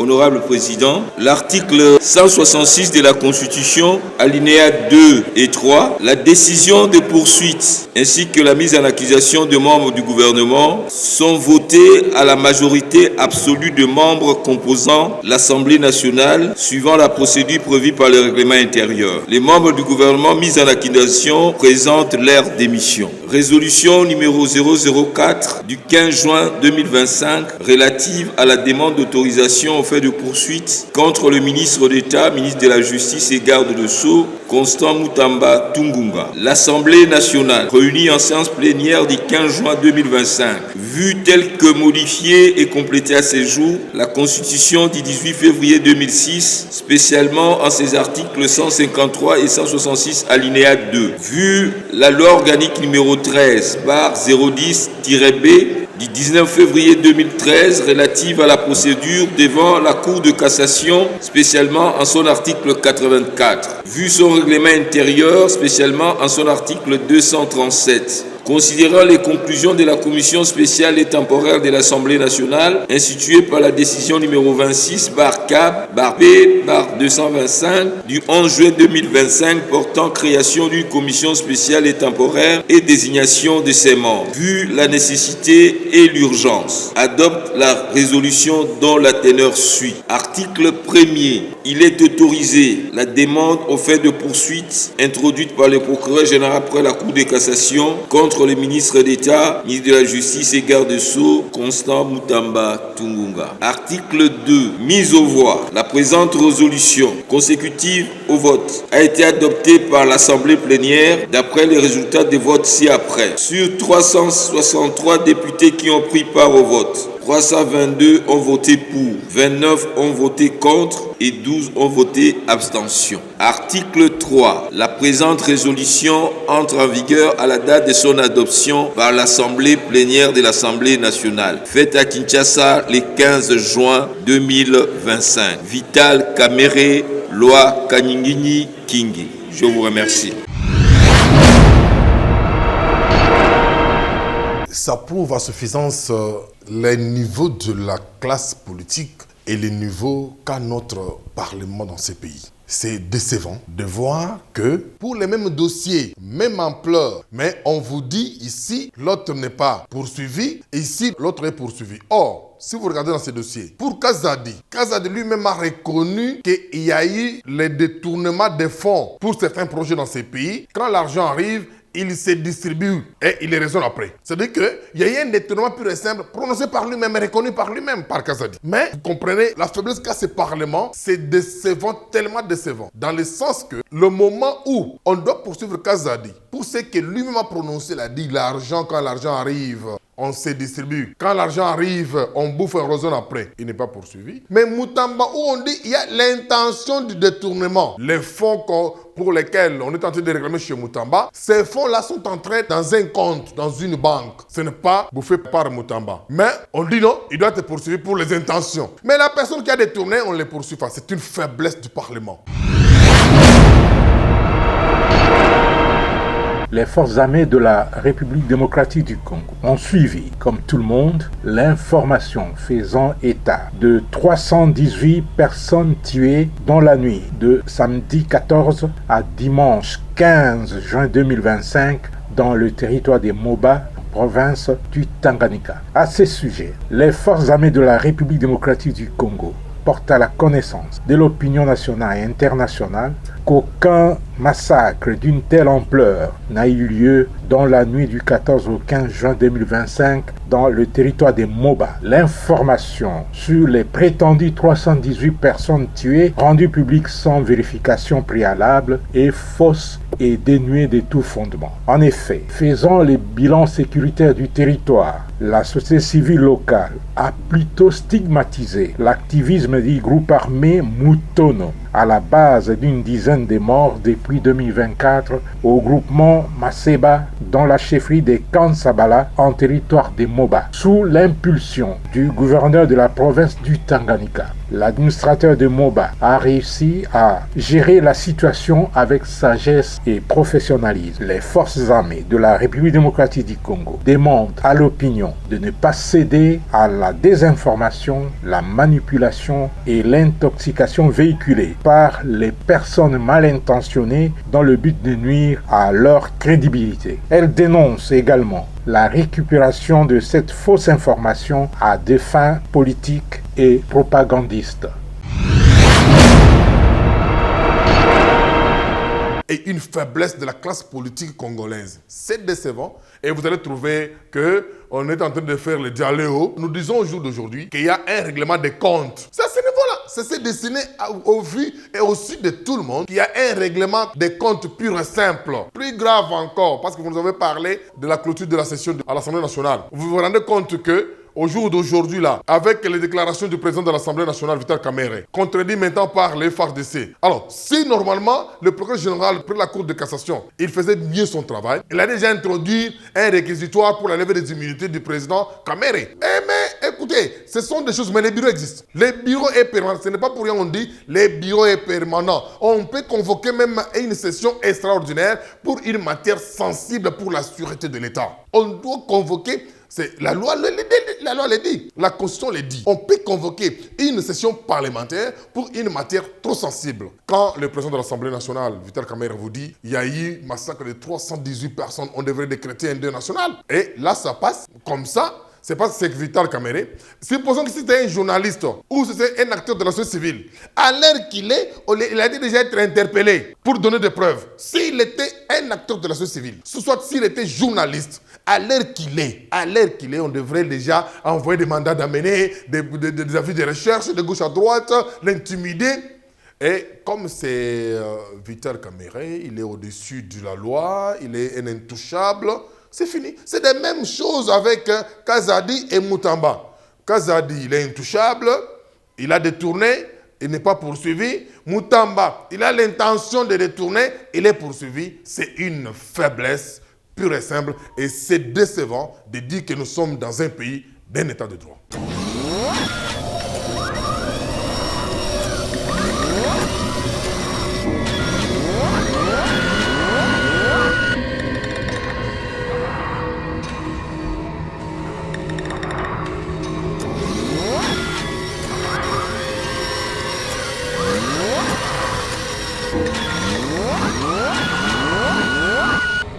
Honorable Président, l'article 166 de la Constitution, alinéa 2 et 3, la décision de poursuite ainsi que la mise en accusation de membres du gouvernement sont votées à la majorité absolue de membres composant l'Assemblée nationale suivant la procédure prévue par le règlement intérieur. Les membres du gouvernement mis en accusation présentent leur démission. Résolution numéro 004 du 15 juin 2025 relative à la demande d'autorisation au fait de poursuite contre le ministre d'État, ministre de la Justice et garde de Sceaux, Constant Mutamba Tungunga. L'Assemblée nationale, réunie en séance plénière du 15 juin 2025, vue telle que modifiée et complétée à ces jours, la Constitution du 18 février 2006, spécialement en ses articles 153 et 166 alinéa 2, vue la loi organique numéro 13/010-B du 19 février 2013 relative à la procédure devant la Cour de cassation, spécialement en son article 84, vu son règlement intérieur, spécialement en son article 237. Considérant les conclusions de la commission spéciale et temporaire de l'Assemblée nationale instituée par la décision numéro 26/Cap/P/225 du 11 juin 2025 portant création d'une commission spéciale et temporaire et désignation de ses membres, vu la nécessité et l'urgence, adopte la résolution dont la teneur suit. Article 1er. Il est autorisé la demande au fait de poursuite introduite par le procureur général après la Cour de cassation contre les ministres d'État, ministre de la Justice et garde de Sceaux, Constant Mutamba Tungunga. Article 2. Mise aux voix. La présente résolution, consécutive au vote, a été adoptée par l'Assemblée plénière d'après les résultats des votes ci-après. Sur 363 députés qui ont pris part au vote, 322 ont voté pour, 29 ont voté contre et 12 ont voté abstention. Article 3. La présente résolution entre en vigueur à la date de son adoption par l'Assemblée plénière de l'Assemblée nationale, faite à Kinshasa le 15 juin 2025. Vital Kamerhe, loi Kanyingini Kingi. Je vous remercie. Ça prouve à suffisance les niveaux de la classe politique et les niveaux qu'a notre Parlement dans ces pays. C'est décevant de voir que pour les mêmes dossiers, même ampleur, mais on vous dit ici, l'autre n'est pas poursuivi, ici, l'autre est poursuivi. Or, si vous regardez dans ces dossiers, pour Kazadi lui-même a reconnu qu'il y a eu les détournements des fonds pour certains projets dans ces pays. Quand l'argent arrive, il se distribue et il les raisonne après. C'est-à-dire qu'il y a eu un détournement pur et simple prononcé par lui-même, reconnu par lui-même, par Kazadi. Mais vous comprenez, la faiblesse qu'a ce Parlement, c'est décevant, tellement décevant. Dans le sens que le moment où on doit poursuivre Kazadi, pour ce que lui-même a prononcé, il a dit l'argent, quand l'argent arrive, on se distribue. Quand l'argent arrive, on bouffe et on raisonne après. Il n'est pas poursuivi. Mais Mutamba, où on dit il y a l'intention du détournement. Les fonds pour lesquels on est en train de réclamer chez Mutamba, ces fonds-là sont entrés dans un compte, dans une banque. Ce n'est pas bouffé par Mutamba. Mais on dit non, il doit être poursuivi pour les intentions. Mais la personne qui a détourné, on ne les poursuit pas. C'est une faiblesse du Parlement. Les forces armées de la République démocratique du Congo ont suivi, comme tout le monde, l'information faisant état de 318 personnes tuées dans la nuit de samedi 14 à dimanche 15 juin 2025 dans le territoire des Moba, province du Tanganyika. À ce sujet, les forces armées de la République démocratique du Congo portent à la connaissance de l'opinion nationale et internationale qu'aucun massacre d'une telle ampleur n'a eu lieu dans la nuit du 14 au 15 juin 2025 dans le territoire des Moba. L'information sur les prétendues 318 personnes tuées, rendue publique sans vérification préalable, est fausse et dénuée de tout fondement. En effet, faisant les bilans sécuritaires du territoire, la société civile locale a plutôt stigmatisé l'activisme du groupe armé Mutono, à la base d'une dizaine de morts depuis 2024 au groupement Maseba dans la chefferie de Kansabala en territoire des Moba, sous l'impulsion du gouverneur de la province du Tanganyika. L'administrateur de Moba a réussi à gérer la situation avec sagesse et professionnalisme. Les forces armées de la République démocratique du Congo demandent à l'opinion de ne pas céder à la désinformation, la manipulation et l'intoxication véhiculée par les personnes mal intentionnées dans le but de nuire à leur crédibilité. Elle dénonce également la récupération de cette fausse information à des fins politiques et propagandistes. Et une faiblesse de la classe politique congolaise. C'est décevant et vous allez trouver qu'on est en train de faire le dialéo. Nous disons au jour d'aujourd'hui qu'il y a un règlement des comptes. C'est à ce niveau-là. C'est destiné au vu et au su de tout le monde qu'il y a un règlement des comptes pur et simple. Plus grave encore, parce que vous nous avez parlé de la clôture de la session à l'Assemblée nationale. Vous vous rendez compte que au jour d'aujourd'hui, là, avec les déclarations du président de l'Assemblée nationale, Vital Kamerhe, contredit maintenant par les FARDC. Alors, si normalement, le procureur général près la Cour de cassation, il faisait mieux son travail, il a déjà introduit un réquisitoire pour la levée des immunités du président Kamerhe. Mais écoutez, ce sont des choses, mais les bureaux existent. Les bureaux est permanent. Ce n'est pas pour rien qu'on dit les bureaux est permanent. On peut convoquer même une session extraordinaire pour une matière sensible pour la sûreté de l'État. On doit convoquer. La loi le dit, la Constitution le dit. On peut convoquer une session parlementaire pour une matière trop sensible. Quand le président de l'Assemblée nationale, Vital Kamerhe, vous dit il y a eu massacre de 318 personnes, on devrait décréter un deuil national. Et là, ça passe comme ça. C'est pas que c'est Vital Kamerhe. Supposons que c'était un journaliste ou c'était un acteur de la société civile. À l'heure qu'il est, il a dû déjà être interpellé pour donner des preuves. S'il était un acteur de la société civile, soit s'il était journaliste, à l'heure qu'il est, on devrait déjà envoyer des mandats d'amener, des avis de recherche de gauche à droite, l'intimider. Et comme c'est Vital Kamerhe, il est au-dessus de la loi, il est un intouchable. C'est fini. C'est la même chose avec Kazadi et Moutamba. Kazadi, il est intouchable, il a détourné, il n'est pas poursuivi. Moutamba, il a l'intention de détourner, il est poursuivi. C'est une faiblesse pure et simple et c'est décevant de dire que nous sommes dans un pays d'un état de droit.